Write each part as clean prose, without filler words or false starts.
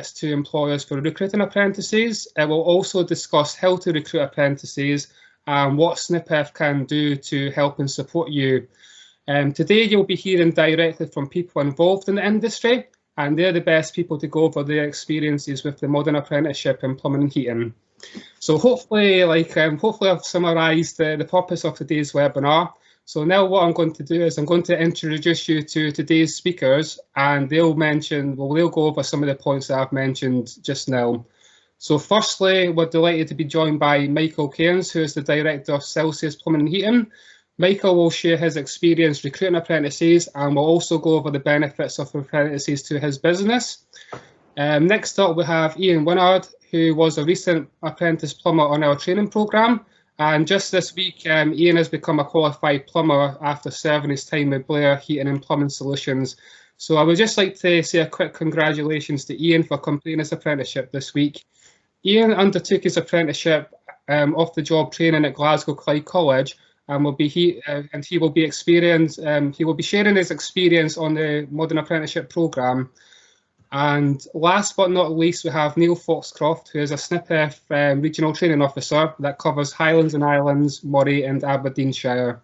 to employers for recruiting apprentices. It will also discuss how to recruit apprentices and what SNIPEF can do to help and support you. Today you'll be hearing directly from people involved in the industry, and they're the best people to go over their experiences with the modern apprenticeship in plumbing and heating. So hopefully, hopefully I've summarised the purpose of today's webinar. So now what I'm going to do is I'm going to introduce you to today's speakers, and they'll go over some of the points that I've mentioned just now. So firstly, we're delighted to be joined by Michael Cairns, who is the Director of Celsius Plumbing and Heating. Michael will share his experience recruiting apprentices, and will also go over the benefits of apprentices to his business. Next up, we have Iain Winnard, who was a recent apprentice plumber on our training programme. And just this week, Iain has become a qualified plumber after serving his time with Blair Heating and Plumbing Solutions. So I would just like to say a quick congratulations to Iain for completing his apprenticeship this week. Iain undertook his apprenticeship off-the-job training at Glasgow Clyde College, and he will be sharing his experience on the Modern Apprenticeship programme. And last but not least, we have Neil Foxcroft, who is a SNIPEF Regional Training Officer that covers Highlands and Islands, Moray and Aberdeenshire.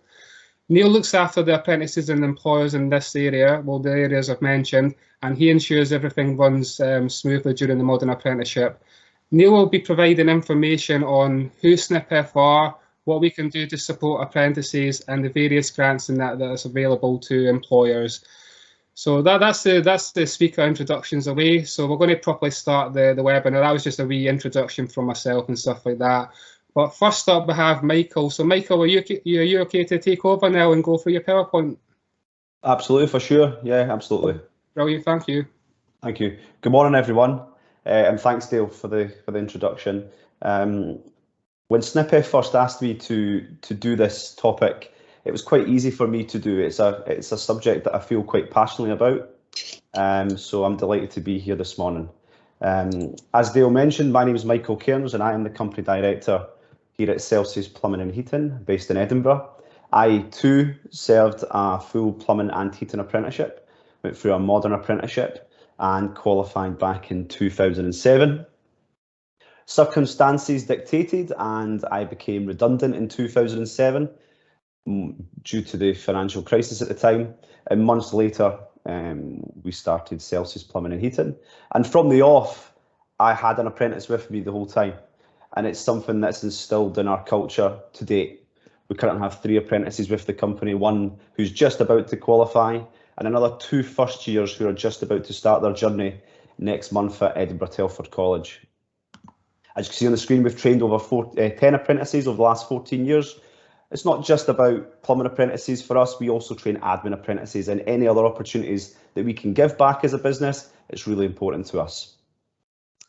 Neil looks after the apprentices and employers in this area, well, the areas I've mentioned, and he ensures everything runs smoothly during the Modern Apprenticeship. Neil will be providing information on who SNIPEF are, what we can do to support apprentices, and the various grants and that is available to employers. So that's the speaker introductions away. So we're going to properly start the webinar. That was just a wee introduction from myself and stuff like that. But first up, we have Michael. So Michael, are you okay to take over now and go through your PowerPoint? Absolutely, for sure. Yeah, absolutely. Brilliant, thank you. Thank you. Good morning, everyone, and thanks, Dale, for the introduction. When SNIPEF first asked me to do this topic, it was quite easy for me to do. It's a subject that I feel quite passionately about, so I'm delighted to be here this morning. As Dale mentioned, my name is Michael Cairns and I am the Company Director here at Celsius Plumbing and Heating, based in Edinburgh. I too served a full plumbing and heating apprenticeship, went through a modern apprenticeship and qualified back in 2007. Circumstances dictated and I became redundant in 2007. Due to the financial crisis at the time, and months later we started Celsius Plumbing and Heating, and from the off I had an apprentice with me the whole time, and it's something that's instilled in our culture to date. We currently have 3 apprentices with the company, one who's just about to qualify and another 2 first years who are just about to start their journey next month at Edinburgh Telford College. As you can see on the screen, we've trained over 10 apprentices over the last 14 years. It's not just about plumbing apprentices for us, we also train admin apprentices and any other opportunities that we can give back as a business. It's really important to us.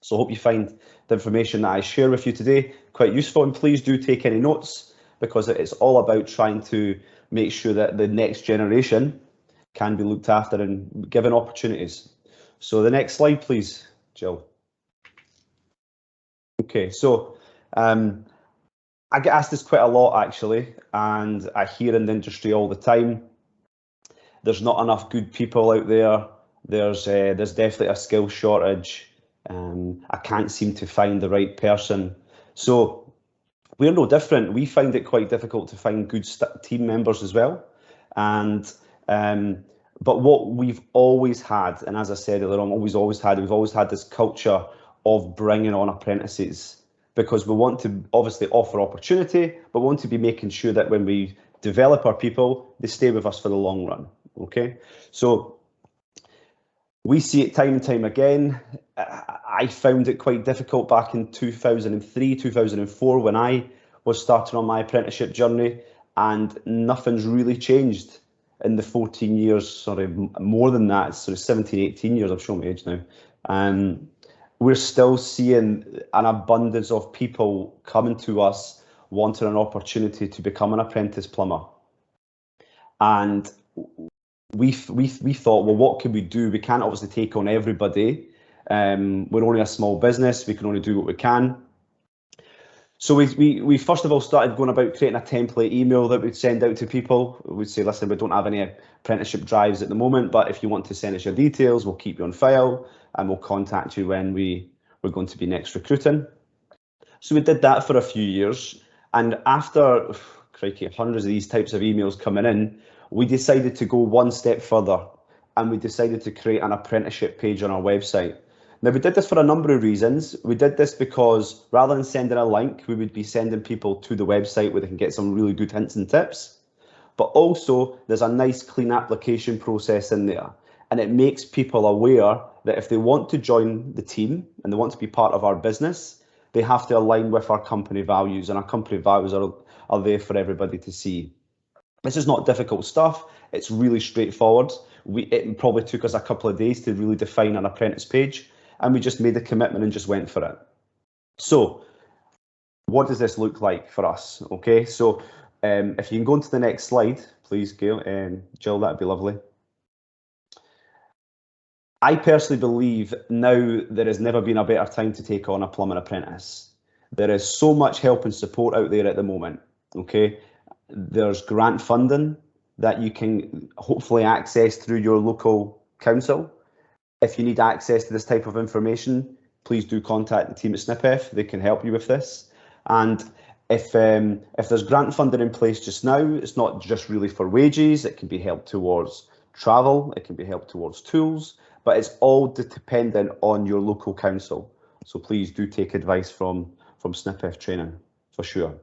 So I hope you find the information that I share with you today quite useful, and please do take any notes, because it's all about trying to make sure that the next generation can be looked after and given opportunities. So the next slide, please, Jill. Okay, so I get asked this quite a lot actually, and I hear in the industry all the time, there's not enough good people out there, there's definitely a skill shortage, I can't seem to find the right person. So we're no different, we find it quite difficult to find good team members as well. And but what we've always had, and as I said earlier on, we've always had this culture of bringing on apprentices, because we want to obviously offer opportunity, but we want to be making sure that when we develop our people, they stay with us for the long run. Okay, so we see it time and time again. I found it quite difficult back in 2003, 2004 when I was starting on my apprenticeship journey, and nothing's really changed in the 14 years, sorry, more than that, sort of 17, 18 years, I'm showing my age now. We're still seeing an abundance of people coming to us wanting an opportunity to become an apprentice plumber. And we thought, well, what can we do? We can't obviously take on everybody. We're only a small business, we can only do what we can. So we first of all started going about creating a template email that we'd send out to people. We'd say, listen, we don't have any apprenticeship drives at the moment, but if you want to send us your details, we'll keep you on file and we'll contact you when we're going to be next recruiting. So we did that for a few years, and after, crikey, hundreds of these types of emails coming in, we decided to go one step further, and we decided to create an apprenticeship page on our website. Now, we did this for a number of reasons. We did this because rather than sending a link, we would be sending people to the website where they can get some really good hints and tips. But also, there's a nice clean application process in there, and it makes people aware that if they want to join the team and they want to be part of our business, they have to align with our company values, and our company values are there for everybody to see. This is not difficult stuff. It's really straightforward. It probably took us a couple of days to really define an apprentice page, and we just made the commitment and just went for it. So what does this look like for us? Okay, so if you can go into the next slide, please, Jill, that'd be lovely. I personally believe now there has never been a better time to take on a plumbing apprentice. There is so much help and support out there at the moment, okay? There's grant funding that you can hopefully access through your local council. If you need access to this type of information, please do contact the team at SNIPEF. They can help you with this. And if there's grant funding in place just now, it's not just really for wages. It can be help towards travel. It can be help towards tools. But it's all dependent on your local council. So please do take advice from SNIPEF training for sure.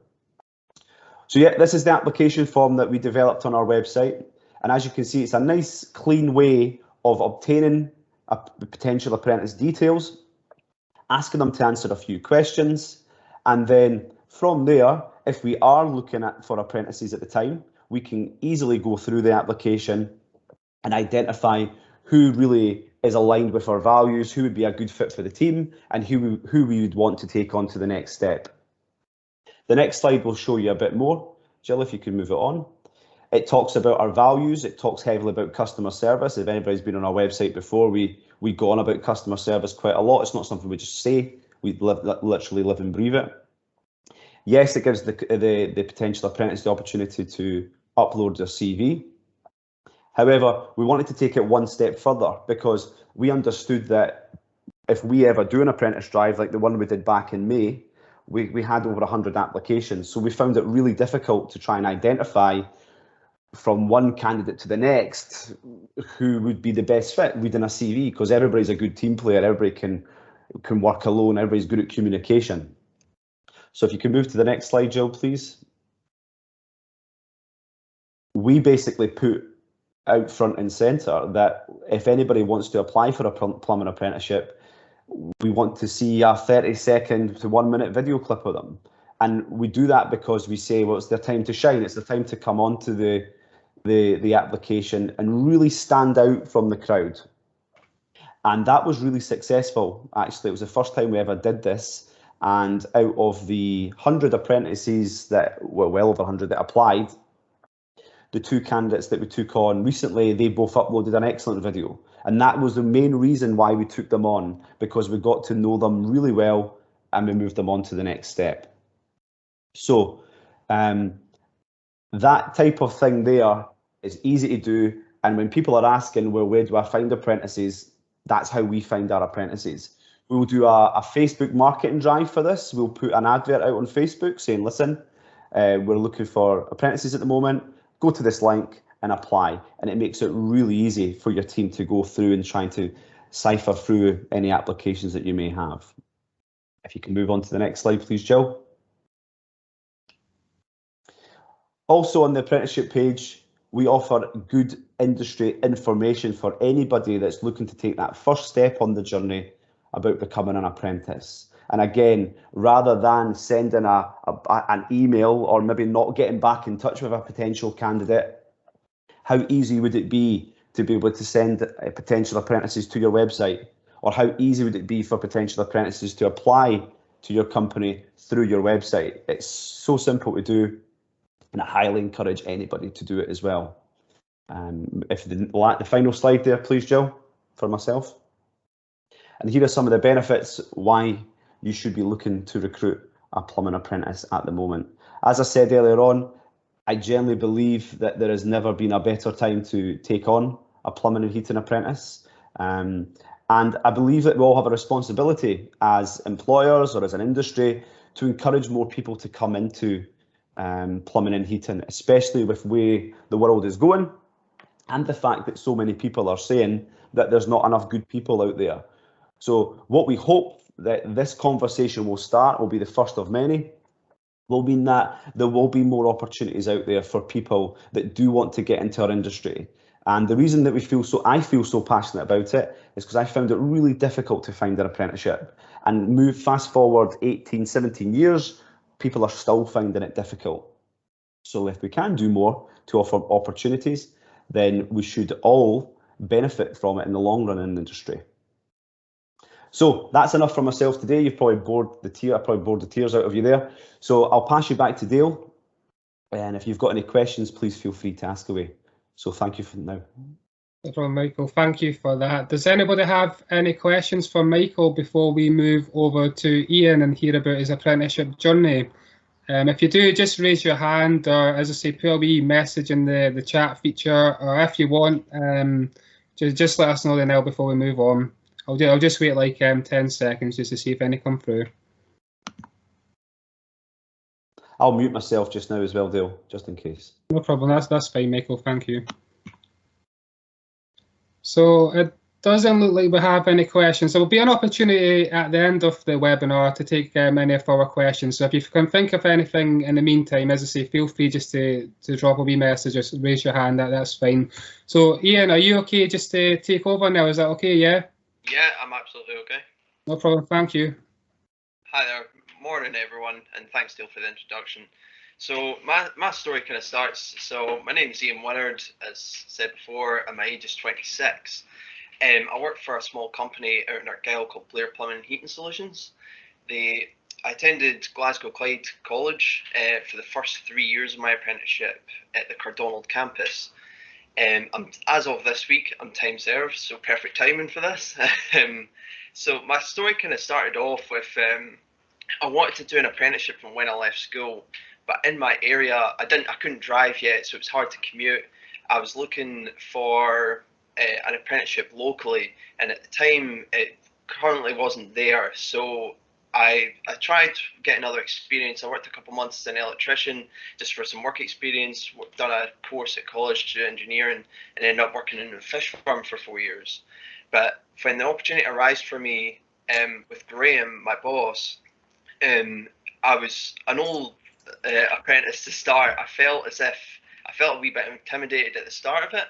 So yeah, this is the application form that we developed on our website. And as you can see, it's a nice clean way of obtaining a potential apprentice details, asking them to answer a few questions. And then from there, if we are looking for apprentices at the time, we can easily go through the application and identify who really is aligned with our values, who would be a good fit for the team, and who we would want to take on to the next step. The next slide will show you a bit more. Jill, if you can move it on. It talks about our values. It talks heavily about customer service. If anybody's been on our website before, we go on about customer service quite a lot. It's not something we just say. We literally live and breathe it. Yes, it gives the potential apprentice the opportunity to upload their CV. However, we wanted to take it one step further because we understood that if we ever do an apprentice drive like the one we did back in May, we had over 100 applications. So we found it really difficult to try and identify from one candidate to the next who would be the best fit reading a CV, because everybody's a good team player, everybody can work alone, everybody's good at communication. So if you can move to the next slide, Jill, please. We basically put out front and centre that if anybody wants to apply for a plumbing apprenticeship, we want to see a 30-second to 1 minute video clip of them. And we do that because we say, well, it's their time to shine. It's the time to come onto the application and really stand out from the crowd. And that was really successful. Actually, it was the first time we ever did this. And out of the 100 apprentices that were well over 100 that applied, the 2 candidates that we took on recently, they both uploaded an excellent video. And that was the main reason why we took them on, because we got to know them really well and we moved them on to the next step. So that type of thing there is easy to do. And when people are asking, well, where do I find apprentices? That's how we find our apprentices. We'll do a Facebook marketing drive for this. We'll put an advert out on Facebook saying, listen, we're looking for apprentices at the moment. Go to this link and apply. And it makes it really easy for your team to go through and trying to cipher through any applications that you may have. If you can move on to the next slide, please, Jill. Also on the apprenticeship page, we offer good industry information for anybody that's looking to take that first step on the journey about becoming an apprentice. And again, rather than sending an email or maybe not getting back in touch with a potential candidate, how easy would it be to be able to send potential apprentices to your website? Or how easy would it be for potential apprentices to apply to your company through your website? It's so simple to do, and I highly encourage anybody to do it as well. If the final slide there, please, Jill, for myself. And here are some of the benefits why you should be looking to recruit a plumbing apprentice at the moment. As I said earlier on, I generally believe that there has never been a better time to take on a plumbing and heating apprentice. And I believe that we all have a responsibility as employers or as an industry to encourage more people to come into plumbing and heating, especially with the way the world is going and the fact that so many people are saying that there's not enough good people out there. So what we hope that this conversation will start will be the first of many, will mean that there will be more opportunities out there for people that do want to get into our industry. And the reason that I feel so passionate about it is because I found it really difficult to find an apprenticeship. And fast forward 18, 17 years, people are still finding it difficult. So if we can do more to offer opportunities, then we should all benefit from it in the long run in the industry. So that's enough from myself today. You've probably bored the tears out of you there. So I'll pass you back to Dale. And if you've got any questions, please feel free to ask away. So thank you for now. No problem, Michael. Thank you for that. Does anybody have any questions for Michael before we move over to Iain and hear about his apprenticeship journey? If you do, just raise your hand, or as I say, put a wee message in the chat feature, or if you want, just let us know now before we move on. I'll just wait like 10 seconds just to see if any come through. I'll mute myself just now as well, Dale, just in case. No problem. That's fine, Michael. Thank you. So it doesn't look like we have any questions. There will be an opportunity at the end of the webinar to take many of our questions. So if you can think of anything in the meantime, as I say, feel free just to drop a wee message or raise your hand. That's fine. So Iain, are you okay just to take over now? Is that okay? Yeah. Yeah, I'm absolutely okay. No problem. Thank you. Hi there. Morning, everyone, and thanks, Dale, for the introduction. So my story kind of starts. So my name is Iain Winnard, as said before, and my age is 26. I work for a small company out in Argyll called Blair Plumbing and Heating Solutions. I attended Glasgow Clyde College for the first 3 years of my apprenticeship at the Cardonald campus. As of this week, I'm time served, so perfect timing for this. So my story kind of started off with I wanted to do an apprenticeship from when I left school, but in my area I couldn't drive yet, so it was hard to commute. I was looking for an apprenticeship locally, and at the time it currently wasn't there, so I tried getting other experience. I worked a couple months as an electrician just for some work experience, done a course at college to do engineering, and ended up working in a fish farm for 4 years. But when the opportunity arose for me with Graham, my boss, I was an old apprentice to start. I felt a wee bit intimidated at the start of it,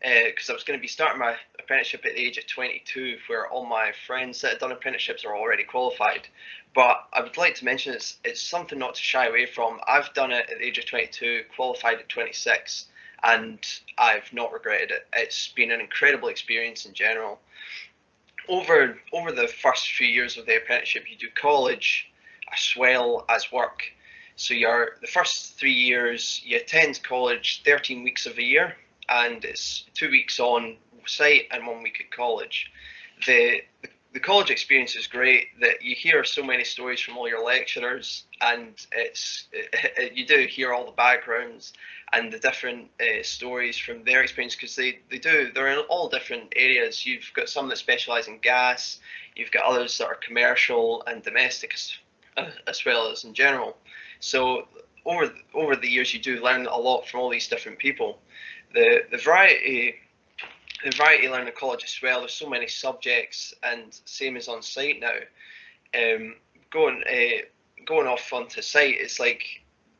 because I was going to be starting my apprenticeship at the age of 22, where all my friends that had done apprenticeships are already qualified. But I would like to mention it's something not to shy away from. I've done it at the age of 22, qualified at 26, and I've not regretted it. It's been an incredible experience in general. Over the first few years of the apprenticeship, you do college as well as work. So the first 3 years, you attend college 13 weeks of the year, and it's 2 weeks on site and 1 week at college. The college experience is great, that you hear so many stories from all your lecturers, and you do hear all the backgrounds and the different stories from their experience, because they're in all different areas. You've got some that specialise in gas, you've got others that are commercial and domestic as well as in general. So over the years, you do learn a lot from all these different people. The variety learned in college as well. There's so many subjects, and same as on site now. Going off onto site, it's like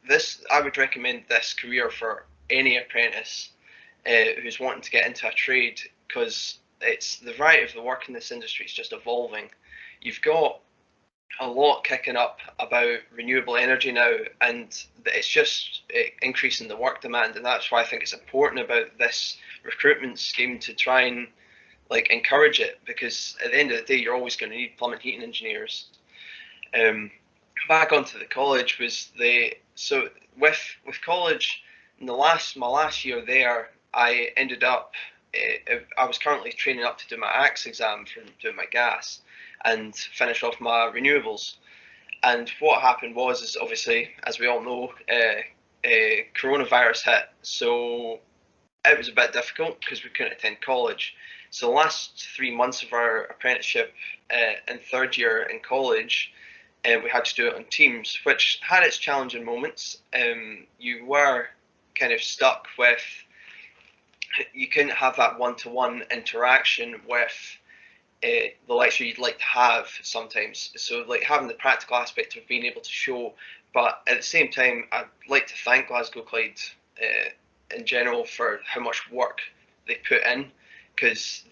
this. I would recommend this career for any apprentice who's wanting to get into a trade, because it's the variety of the work in this industry is just evolving. You've got a lot kicking up about renewable energy now, and it's just increasing the work demand, and that's why I think it's important about this recruitment scheme to try and encourage it, because at the end of the day, you're always going to need plumbing heating engineers. Back onto the college was with college. In my last year there, I ended up I was currently training up to do my ACTS exam from doing my gas and finish off my renewables. And what happened was obviously, as we all know, coronavirus hit. So it was a bit difficult because we couldn't attend college. So the last 3 months of our apprenticeship in third year in college, we had to do it on Teams, which had its challenging moments. You were kind of stuck with, you couldn't have that one-to-one interaction with the lecturer you'd like to have sometimes. So like having the practical aspect of being able to show, but at the same time, I'd like to thank Glasgow Clyde in general for how much work they put in, because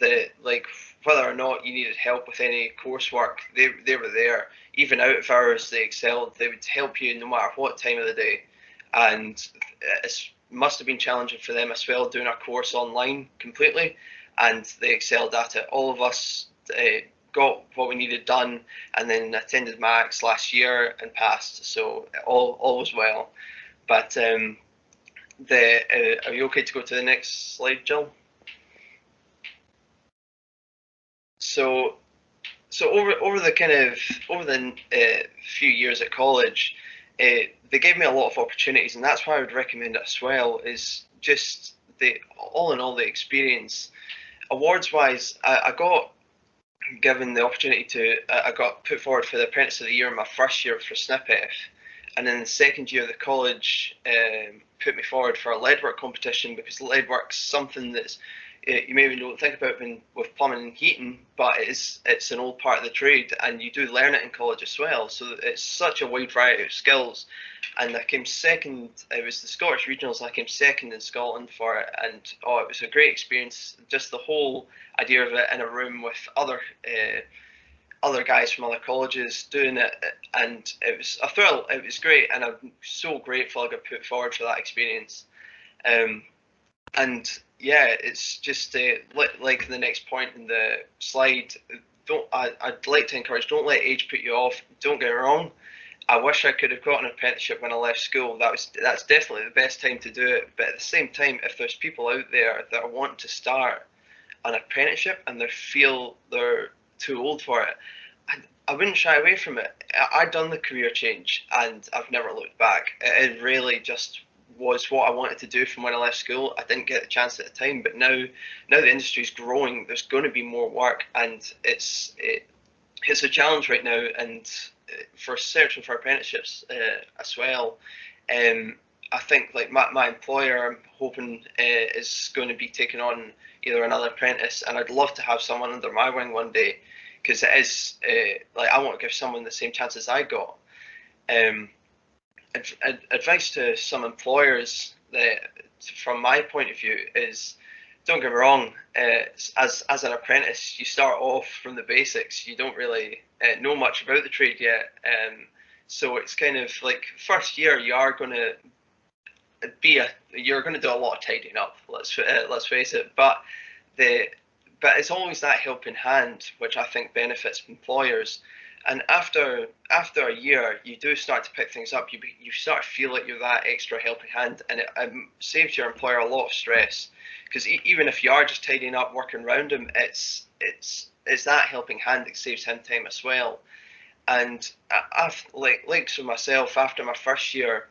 whether or not you needed help with any coursework, they were there. Even out of hours, they excelled. They would help you no matter what time of the day, and it must have been challenging for them as well, doing our course online completely, and they excelled at it. All of us got what we needed done, and then attended Max last year and passed, so all was well. But are you okay to go to the next slide, Jill? So over the few years at college, they gave me a lot of opportunities, and that's why I would recommend it as well. Is just all in all the experience. Awards wise, I got given the opportunity to. I got put forward for the Apprentice of the Year in my first year for SNIPEF, and then the second year of the college put me forward for a leadwork competition, because leadwork's something that's you maybe don't think about with plumbing and heating, but it's an old part of the trade, and you do learn it in college as well. So it's such a wide variety of skills. And I came second. It was the Scottish Regionals. I came second in Scotland for it, and it was a great experience. Just the whole idea of it in a room with other guys from other colleges doing it, and it was a thrill. It was great, and I'm so grateful I got put forward for that experience. And yeah, it's just like the next point in the slide. I'd like to encourage, don't let age put you off. Don't get me wrong, I wish I could have got an apprenticeship when I left school. That's definitely the best time to do it. But at the same time, if there's people out there that want to start an apprenticeship and they feel they're too old for it, I wouldn't shy away from it. I'd done the career change and I've never looked back. It really just was what I wanted to do from when I left school. I didn't get the chance at the time, but now the industry's growing. There's going to be more work, and it's a challenge right now. And for searching for apprenticeships as well, I think like my employer, I'm hoping is going to be taking on either another apprentice, and I'd love to have someone under my wing one day, because it is like I want to give someone the same chances I got. Advice to some employers that, from my point of view, is don't get me wrong. As an apprentice, you start off from the basics. You don't really know much about the trade yet, so it's kind of like first year you are going to you're going to do a lot of tidying up. Let's face it, but it's always that helping hand which I think benefits employers. And after a year, you do start to pick things up. You start to feel like you're that extra helping hand, and it saves your employer a lot of stress. Because even if you are just tidying up, working around him, it's that helping hand that saves him time as well. And I've like so myself, after my first year,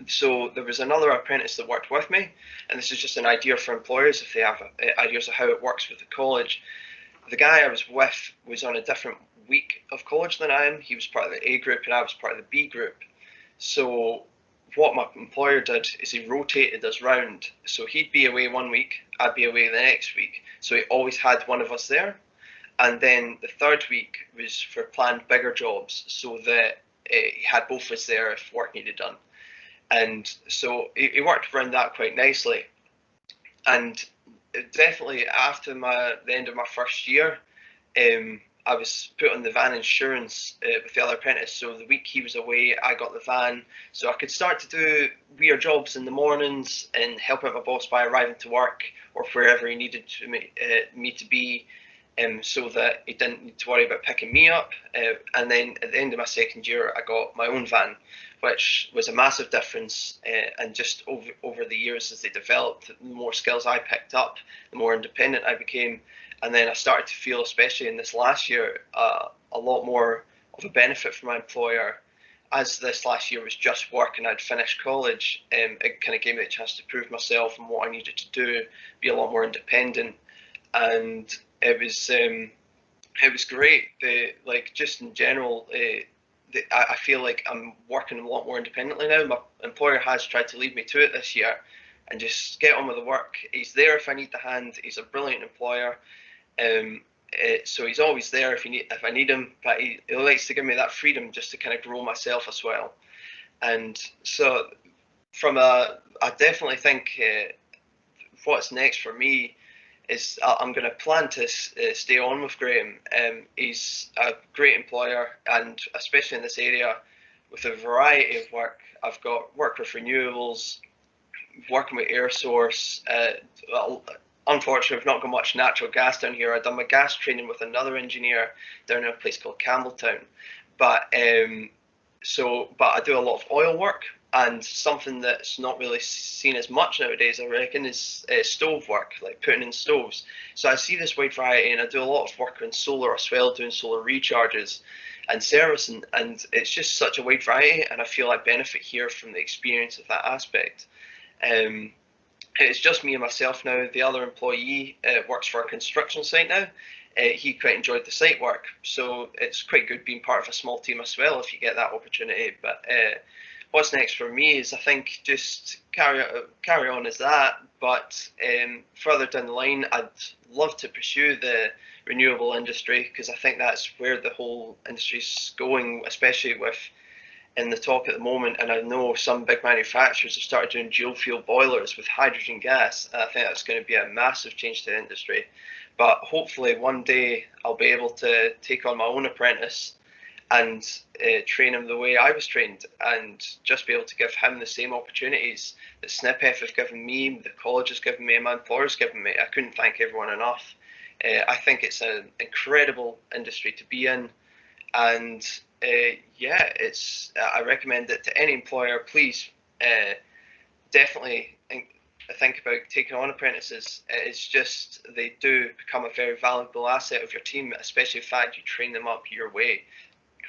so there was another apprentice that worked with me, and this is just an idea for employers if they have ideas of how it works with the college. The guy I was with was on a different week of college than I am. He was part of the A group and I was part of the B group. So what my employer did is he rotated us round. So he'd be away one week, I'd be away the next week. So he always had one of us there. And then the third week was for planned bigger jobs, so that he had both of us there if work needed done. And so he worked around that quite nicely. And definitely after the end of my first year, I was put on the van insurance with the other apprentice. So the week he was away, I got the van, so I could start to do weird jobs in the mornings and help out my boss by arriving to work or wherever he needed me to be, so that he didn't need to worry about picking me up. And then at the end of my second year, I got my own van, which was a massive difference. And just over the years as they developed, the more skills I picked up, the more independent I became. And then I started to feel, especially in this last year, a lot more a benefit for my employer. As this last year was just work and I'd finished college, it kind of gave me the chance to prove myself and what I needed to do, be a lot more independent, and it was great. Like just in general, I feel like I'm working a lot more independently now. My employer has tried to lead me to it this year, and just get on with the work. He's there if I need the hand. He's a brilliant employer. So he's always there if I need him, but he likes to give me that freedom just to kind of grow myself as well. And so I definitely think what's next for me is I'm going to plan to stay on with Graham. He's a great employer, and especially in this area with a variety of work. I've got work with renewables, working with air source. Unfortunately, I've not got much natural gas down here. I've done my gas training with another engineer down in a place called Campbelltown. But I do a lot of oil work, and something that's not really seen as much nowadays, I reckon, is stove work, like putting in stoves. So I see this wide variety, and I do a lot of work on solar as well, doing solar recharges and servicing, and it's just such a wide variety, and I feel I benefit here from the experience of that aspect. It's just me and myself now. The other employee works for a construction site now. He quite enjoyed the site work, so it's quite good being part of a small team as well if you get that opportunity. But what's next for me is, I think, just carry on as that. But further down the line, I'd love to pursue the renewable industry, because I think that's where the whole industry's going, especially with in the talk at the moment. And I know some big manufacturers have started doing dual fuel boilers with hydrogen gas, and I think that's going to be a massive change to the industry. But hopefully one day I'll be able to take on my own apprentice and train him the way I was trained, and just be able to give him the same opportunities that SNIPEF have given me, the college has given me, and my employer's given me. I couldn't thank everyone enough. I think it's an incredible industry to be in, and yeah, I recommend it to any employer. Please definitely think about taking on apprentices. It's just, they do become a very valuable asset of your team, especially the fact you train them up your way.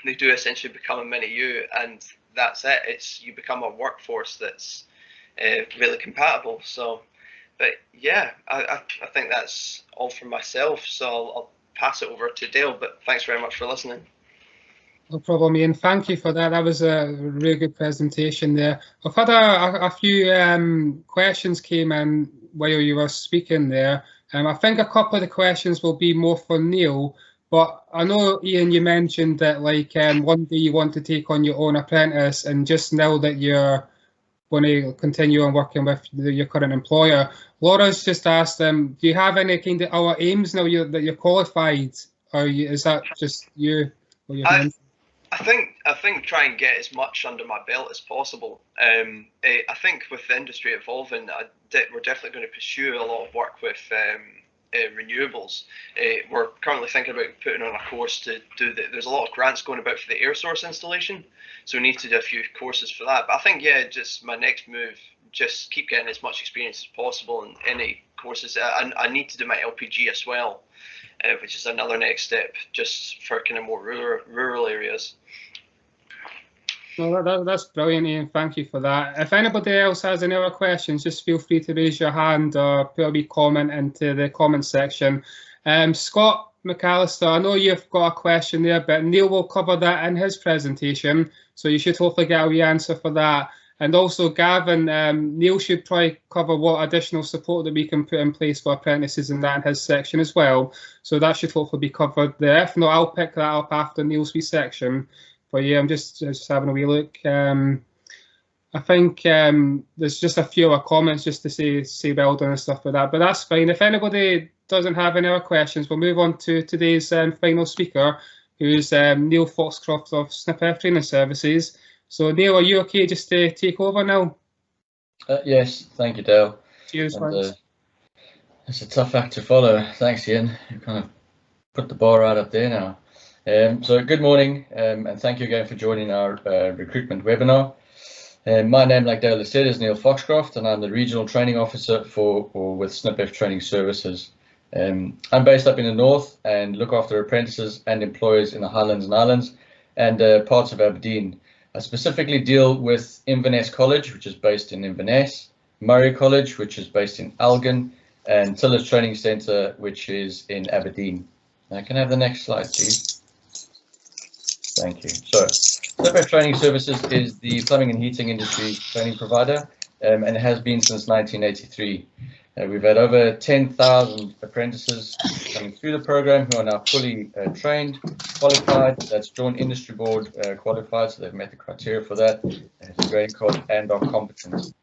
They do essentially become a mini you, and that's it. You become a workforce that's really compatible. So, but yeah, I think that's all from myself. So I'll pass it over to Dale, but thanks very much for listening. No problem, Iain. Thank you for that. That was a really good presentation there. I've had a few questions came in while you were speaking there. I think a couple of the questions will be more for Neil, but I know, Iain, you mentioned that like one day you want to take on your own apprentice, and just now that you're going to continue on working with your current employer. Laura's just asked them, do you have any kind of other aims now that you're qualified, or is that just you? I think try and get as much under my belt as possible. I think with the industry evolving, we're definitely going to pursue a lot of work with renewables. We're currently thinking about putting on a course to do there's a lot of grants going about for the air source installation, so we need to do a few courses for that. But I think, yeah, just my next move, just keep getting as much experience as possible in any courses. I need to do my LPG as well, which is another next step, just for kind of more rural areas. No, that's brilliant, Iain. Thank you for that. If anybody else has any other questions, just feel free to raise your hand or put a wee comment into the comment section. Scott McAllister, I know you've got a question there, but Neil will cover that in his presentation, so you should hopefully get a wee answer for that. And also Gavin, Neil should probably cover what additional support that we can put in place for apprentices in his section as well. So that should hopefully be covered there. If not, I'll pick that up after Neil's wee section. But yeah, I'm just having a wee look. I think there's just a few other comments just to say well done and stuff like that, but that's fine. If anybody doesn't have any other questions, we'll move on to today's final speaker, who's Neil Foxcroft of SNIPEF Training Services. So Neil, are you okay just to take over now? Yes, thank you, Dale. Cheers, it's a tough act to follow. Thanks, Iain. You kind of put the bar right up there now. So good morning, and thank you again for joining our recruitment webinar. My name, like Dale has said, is Neil Foxcroft, and I'm the Regional Training Officer with SNIPEF Training Services. I'm based up in the north and look after apprentices and employers in the Highlands and Islands, and parts of Aberdeen. I specifically deal with Inverness College, which is based in Inverness, Murray College, which is based in Elgin, and Tillers Training Centre, which is in Aberdeen. Now, can I have the next slide, please? Thank you. So, SNIPEF Training Services is the plumbing and heating industry training provider, and it has been since 1983. We've had over 10,000 apprentices coming through the program who are now fully trained, qualified. That's Joint Industry Board qualified, so they've met the criteria for that. They have the grading code and are competent.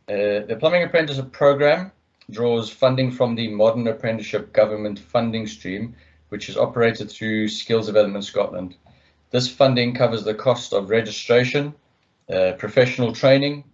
The Plumbing Apprenticeship program draws funding from the Modern Apprenticeship government funding stream, which is operated through Skills Development Scotland. This funding covers the cost of registration, professional training,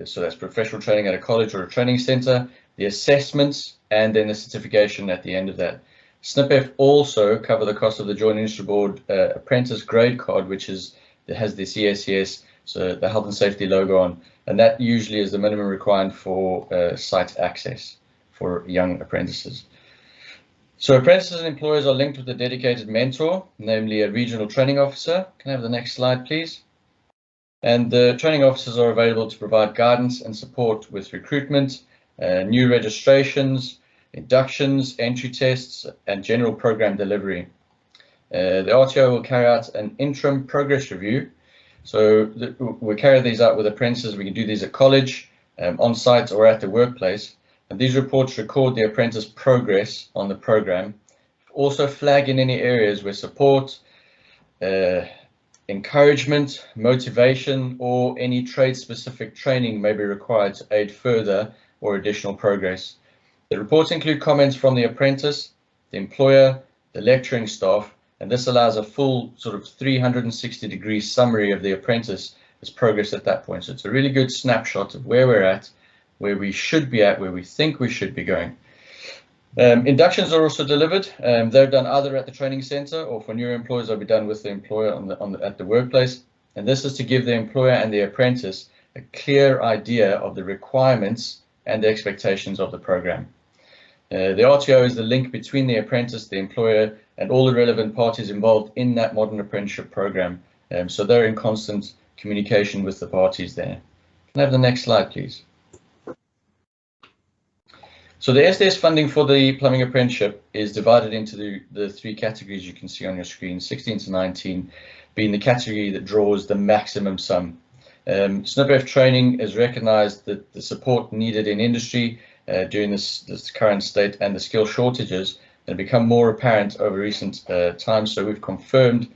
so that's professional training at a college or a training centre, the assessments, and then the certification at the end of that. SNIPEF also cover the cost of the Joint Industry Board apprentice grade card, which has the CSCS, so the health and safety logo on, and that usually is the minimum requirement for site access for young apprentices. So apprentices and employers are linked with a dedicated mentor, namely a regional training officer. Can I have the next slide, please? And the training officers are available to provide guidance and support with recruitment, new registrations, inductions, entry tests, and general program delivery. The RTO will carry out an interim progress review. So we carry these out with apprentices. We can do these at college, on site, or at the workplace. And these reports record the apprentice progress on the program. Also flag in any areas where support, encouragement, motivation, or any trade-specific training may be required to aid further or additional progress. The reports include comments from the apprentice, the employer, the lecturing staff, and this allows a full sort of 360-degree summary of the apprentice's progress at that point. So it's a really good snapshot of where we're at, where we should be at, where we think we should be going. Inductions are also delivered. They're done either at the training centre or for new employers, they'll be done with the employer at the workplace. And this is to give the employer and the apprentice a clear idea of the requirements and the expectations of the program. The RTO is the link between the apprentice, the employer, and all the relevant parties involved in that modern apprenticeship program. So they're in constant communication with the parties there. Can I have the next slide, please? So the STS funding for the plumbing apprenticeship is divided into the three categories you can see on your screen, 16 to 19 being the category that draws the maximum sum. SNIPEF training has recognised that the support needed in industry during this current state and the skill shortages have become more apparent over recent times. So we've confirmed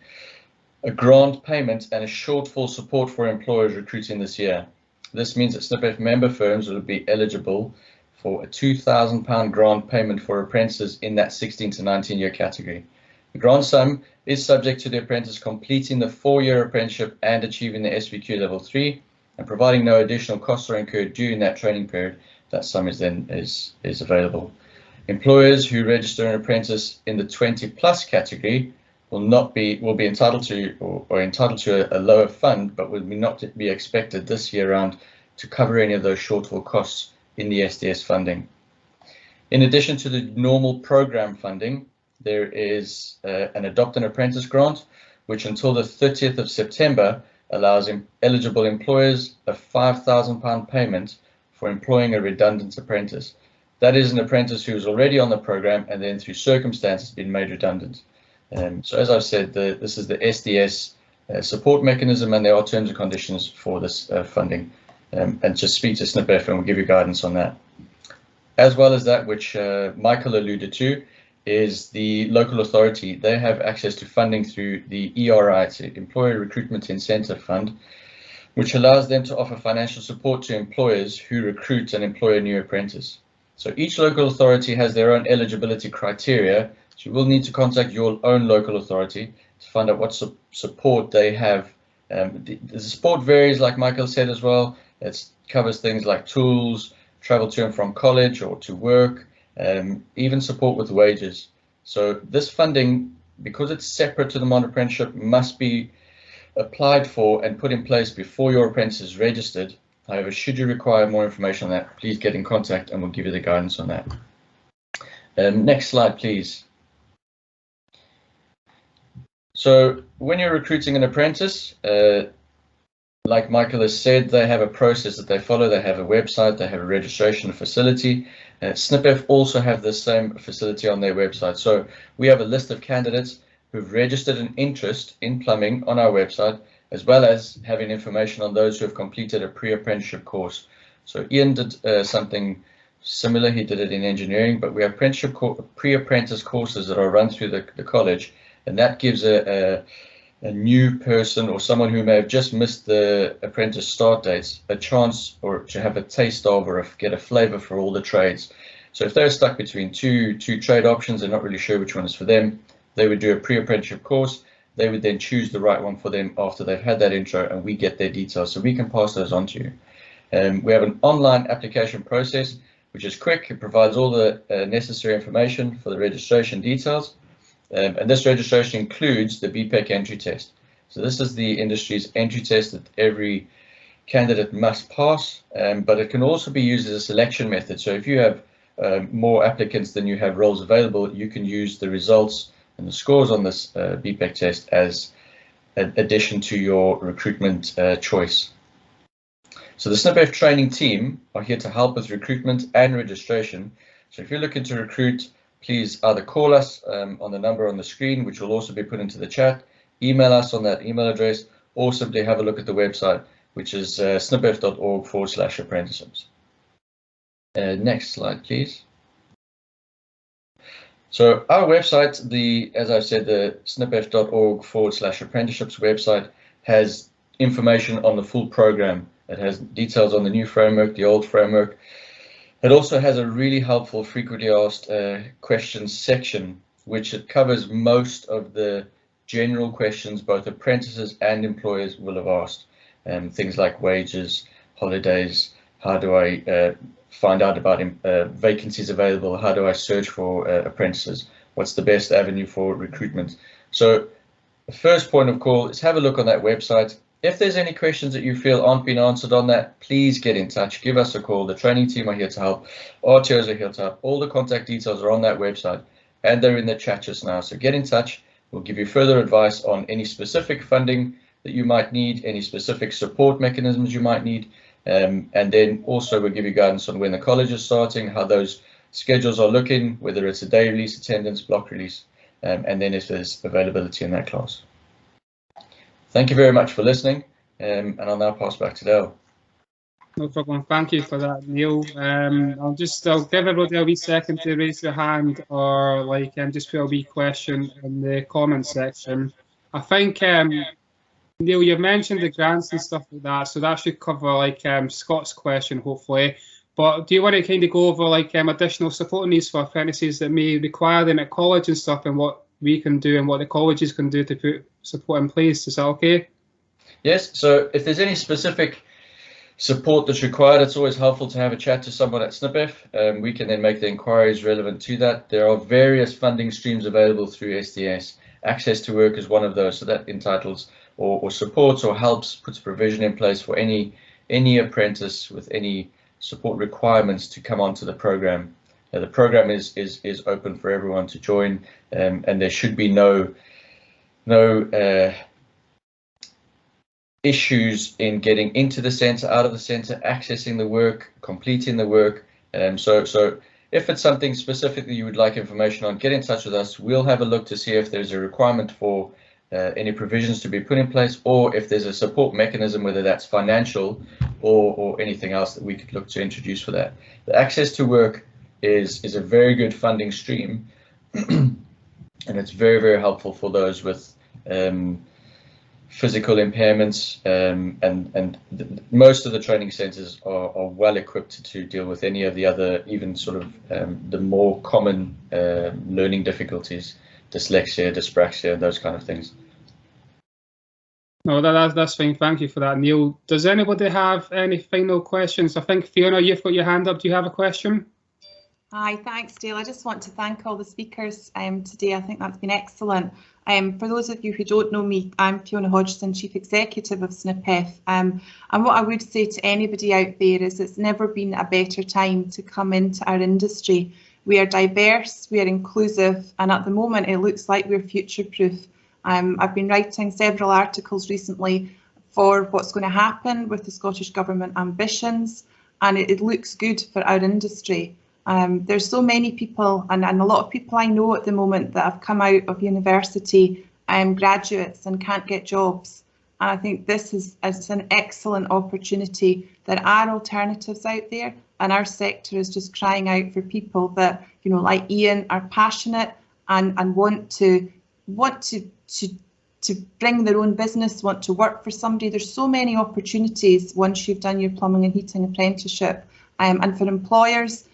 a grant payment and a shortfall support for employers recruiting this year. This means that SNIPEF member firms will be eligible for a £2,000 grant payment for apprentices in that 16 to 19 year category. The grant sum is subject to the apprentice completing the 4-year apprenticeship and achieving the SVQ level 3, and providing no additional costs are incurred during that training period, that sum is then is available. Employers who register an apprentice in the 20+ category will be entitled to or entitled to a lower fund, but will not be expected this year round to cover any of those shortfall costs in the STS funding. In addition to the normal program funding, there is an Adopt an Apprentice grant, which until the 30th of September allows eligible employers a £5,000 payment for employing a redundant apprentice. That is an apprentice who is already on the program and then through circumstances been made redundant. So as I've said, this is the SDS support mechanism, and there are terms and conditions for this funding. And just speak to SNIPEF and we'll give you guidance on that. As well as that, which Michael alluded to, is the local authority. They have access to funding through the ERI, it's the Employer Recruitment Incentive Fund, which allows them to offer financial support to employers who recruit and employ a new apprentice. So each local authority has their own eligibility criteria. So you will need to contact your own local authority to find out what support they have. The support varies, like Michael said as well. It covers things like tools, travel to and from college or to work, even support with wages. So this funding, because it's separate to the Modern Apprenticeship, must be applied for and put in place before your apprentice is registered. However, should you require more information on that, please get in contact and we'll give you the guidance on that. Next slide, please. So when you're recruiting an apprentice, like Michael has said, they have a process that they follow. They have a website, they have a registration facility. SNIPEF also have the same facility on their website. So we have a list of candidates who've registered an interest in plumbing on our website, as well as having information on those who have completed a pre-apprenticeship course. So Iain did something similar. He did it in engineering, but we have pre-apprentice courses that are run through the college, and that gives a new person or someone who may have just missed the apprentice start dates a chance or to have a taste of or get a flavour for all the trades. So if they're stuck between two trade options, they're not really sure which one is for them, they would do a pre-apprenticeship course. They would then choose the right one for them after they've had that intro, and we get their details so we can pass those on to you. We have an online application process which is quick. It provides all the necessary information for the registration details. And this registration includes the BPEC entry test. So this is the industry's entry test that every candidate must pass, but it can also be used as a selection method. So if you have more applicants than you have roles available, you can use the results and the scores on this BPEC test as an addition to your recruitment choice. So the SNIPEF training team are here to help with recruitment and registration. So if you're looking to recruit, please either call us on the number on the screen, which will also be put into the chat, email us on that email address, or simply have a look at the website, which is snipef.org/apprenticeships. Next slide, please. So our website, as I've said, the snipef.org/apprenticeships website has information on the full program. It has details on the new framework, the old framework. It also has a really helpful frequently asked questions section, which it covers most of the general questions both apprentices and employers will have asked. Things like wages, holidays, how do I find out about vacancies available, how do I search for apprentices, what's the best avenue for recruitment. So the first point of call is have a look on that website. If there's any questions that you feel aren't being answered on that, please get in touch, give us a call. The training team are here to help, RTOs are here to help. All the contact details are on that website and they're in the chat just now. So get in touch, we'll give you further advice on any specific funding that you might need, any specific support mechanisms you might need, and then also we'll give you guidance on when the college is starting, how those schedules are looking, whether it's a day release, attendance, block release, and then if there's availability in that class. Thank you very much for listening, and I'll now pass back to Dale. No problem. Thank you for that, Neil. I'll give everybody a wee second to raise their hand or just put a wee question in the comment section. I think, Neil, you mentioned the grants and stuff like that, so that should cover Scott's question, hopefully. But do you want to kind of go over additional support needs for apprentices that may require them at college and stuff, and what we can do and what the colleges can do to put support in place? Is that okay? Yes, so if there's any specific support that's required, it's always helpful to have a chat to someone at SNIPEF. We can then make the inquiries relevant to that. There are various funding streams available through STS. Access to work is one of those, so that entitles or supports or helps, puts provision in place for any apprentice with any support requirements to come onto the program. The program is open for everyone to join, and there should be no issues in getting into the centre, out of the centre, accessing the work, completing the work. So if it's something specific that you would like information on, get in touch with us. We'll have a look to see if there's a requirement for any provisions to be put in place, or if there's a support mechanism, whether that's financial or anything else that we could look to introduce for that. The access to work is a very good funding stream, and it's very, very helpful for those with physical impairments, and most of the training centres are well equipped to deal with any of the other, even sort of the more common learning difficulties, dyslexia, dyspraxia, those kind of things. No, that's fine. Thank you for that, Neil. Does anybody have any final questions? I think, Fiona, you've got your hand up. Do you have a question? Hi, thanks, Dale. I just want to thank all the speakers today. I think that's been excellent. For those of you who don't know me, I'm Fiona Hodgson, Chief Executive of SNIPEF. And what I would say to anybody out there is it's never been a better time to come into our industry. We are diverse, we are inclusive, and at the moment it looks like we're future-proof. I've been writing several articles recently for what's going to happen with the Scottish Government ambitions, and it looks good for our industry. There's so many people, and a lot of people I know at the moment that have come out of university, graduates, and can't get jobs. And I think this is an excellent opportunity. There are alternatives out there, and our sector is just crying out for people that, you know, like Iain, are passionate and want to bring their own business, want to work for somebody. There's so many opportunities once you've done your plumbing and heating apprenticeship, and for employers,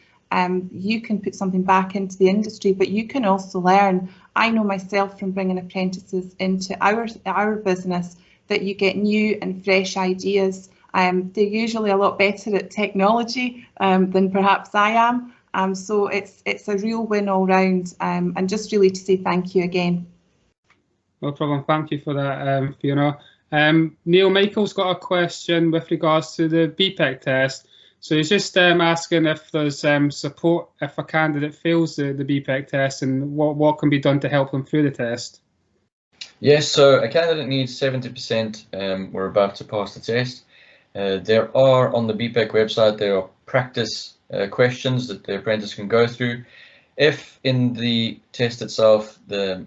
you can put something back into the industry, but you can also learn. I know myself from bringing apprentices into our business that you get new and fresh ideas. They're usually a lot better at technology than perhaps I am. So it's a real win all round, and just really to say thank you again. No problem. Thank you for that, Fiona. Neil Michael's got a question with regards to the BPEC test. So he's just asking if there's support if a candidate fails the BPEC test, and what can be done to help them through the test. Yes, so a candidate needs 70% or above to pass the test. There are, on the BPEC website, there are practice questions that the apprentice can go through. If in the test itself, when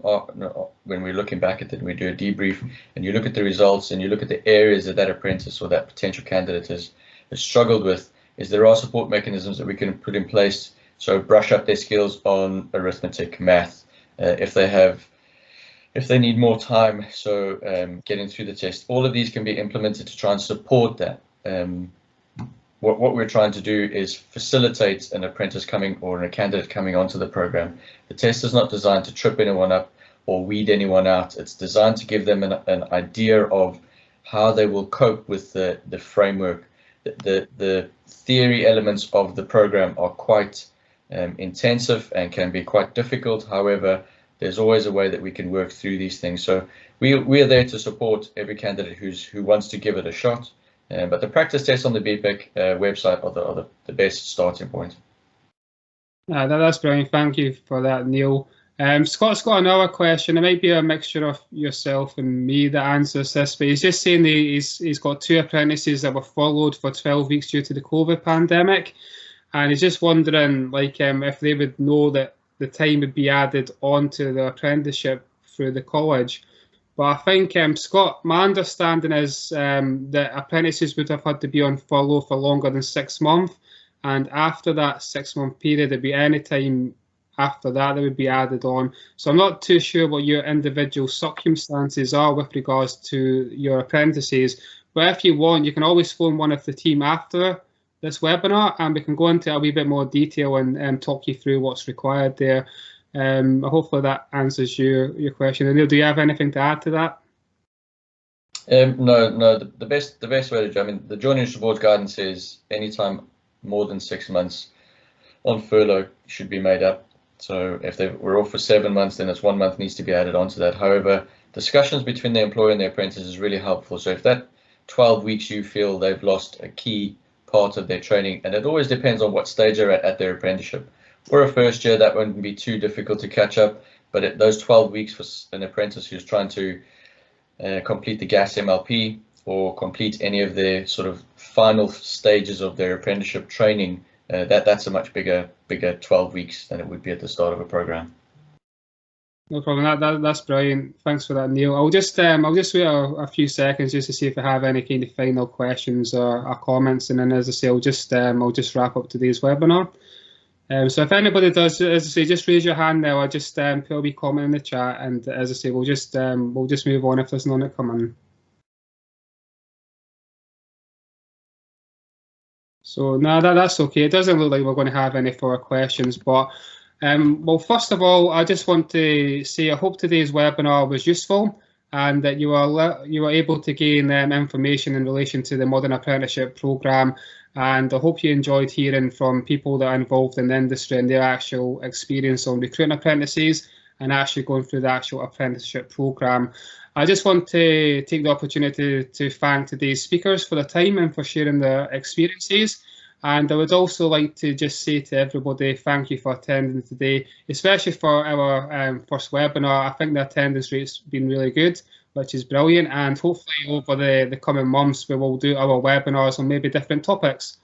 we're looking back at it, we do a debrief and you look at the results and you look at the areas that that apprentice or that potential candidate has struggled with, there are support mechanisms that we can put in place. So brush up their skills on arithmetic, math, if they need more time, so getting through the test. All of these can be implemented to try and support that. What we're trying to do is facilitate an apprentice coming or a candidate coming onto the program. The test is not designed to trip anyone up or weed anyone out. It's designed to give them an idea of how they will cope with the framework. The theory elements of the program are quite intensive and can be quite difficult. However, there's always a way that we can work through these things. So we are there to support every candidate who wants to give it a shot. But the practice tests on the BPEC website are the best starting point. That's brilliant. Thank you for that, Neil. Scott's got another question. It might be a mixture of yourself and me that answers this, but he's just saying that he's got 2 apprentices that were furloughed for 12 weeks due to the COVID pandemic, and he's just wondering, like, if they would know that the time would be added onto the apprenticeship through the college. But I think, Scott, my understanding is that apprentices would have had to be on furlough for longer than 6 months, and after that 6-month period, it'd be any time after that would be added on. So I'm not too sure what your individual circumstances are with regards to your apprentices, but if you want, you can always phone one of the team after this webinar and we can go into a wee bit more detail and talk you through what's required there. Hopefully that answers your question. And Neil, do you have anything to add to that? No. The best way to do, I mean, the Joint Industry Board's guidance is anytime more than 6 months on furlough should be made up. So if they were off for 7 months, then it's 1 month needs to be added onto that. However, discussions between the employer and the apprentice is really helpful. So if that 12 weeks you feel they've lost a key part of their training, and it always depends on what stage they're at their apprenticeship. For a first year, that wouldn't be too difficult to catch up, but those 12 weeks for an apprentice who's trying to complete the gas MLP or complete any of their sort of final stages of their apprenticeship training, that's a much bigger 12 weeks than it would be at the start of a program. No problem. That's brilliant. Thanks for that, Neil. I'll just wait a few seconds just to see if I have any kind of final questions or comments, and then, as I say, I'll just wrap up today's webinar. So if anybody does, as I say, just raise your hand now. I just put a wee comment in the chat, and as I say, we'll just move on if there's none that come in. So no, that's okay. It doesn't look like we're going to have any further questions, but well, first of all, I just want to say I hope today's webinar was useful and that you were able to gain information in relation to the Modern Apprenticeship programme, and I hope you enjoyed hearing from people that are involved in the industry and their actual experience on recruiting apprentices and actually going through the actual apprenticeship programme. I just want to take the opportunity to thank today's speakers for their time and for sharing their experiences. And I would also like to just say to everybody, thank you for attending today, especially for our first webinar. I think the attendance rate's been really good, which is brilliant. And hopefully over the coming months, we will do our webinars on maybe different topics,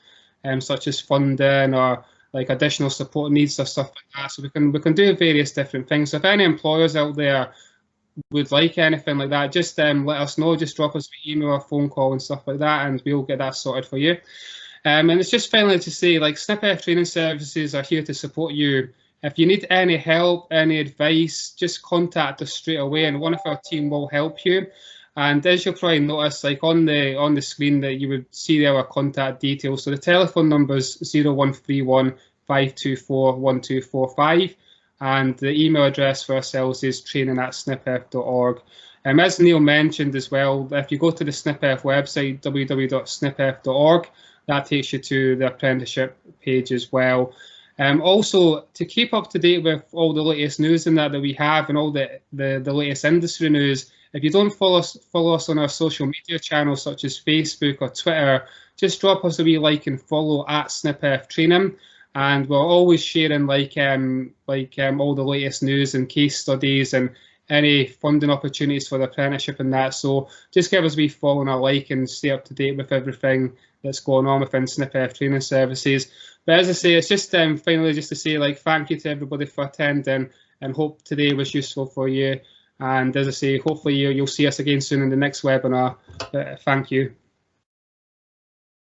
such as funding or like additional support needs or stuff like that. So we can do various different things. So if any employers out there would like anything like that, just let us know. Just drop us an email or phone call and stuff like that, and we'll get that sorted for you. And it's just finally to say, like, SNIPEF Training Services are here to support you. If you need any help, any advice, just contact us straight away, and one of our team will help you. And as you'll probably notice, like on the screen, that you would see our contact details. So the telephone number is 0131 524 1245, and the email address for ourselves is training@snipef.org. As Neil mentioned as well, if you go to the SNIPEF website, www.snipef.org, that takes you to the apprenticeship page as well. Also, to keep up to date with all the latest news and that we have, and all the latest industry news, if you don't follow us on our social media channels such as Facebook or Twitter, just drop us a wee like and follow at SNIPEF Training, and we're always sharing all the latest news and case studies and any funding opportunities for the apprenticeship and that. So just give us a wee follow and a like and stay up to date with everything that's going on within SNIPEF Training Services. But as I say, it's just finally just to say, like, thank you to everybody for attending, and hope today was useful for you. And as I say, hopefully you'll see us again soon in the next webinar. Thank you.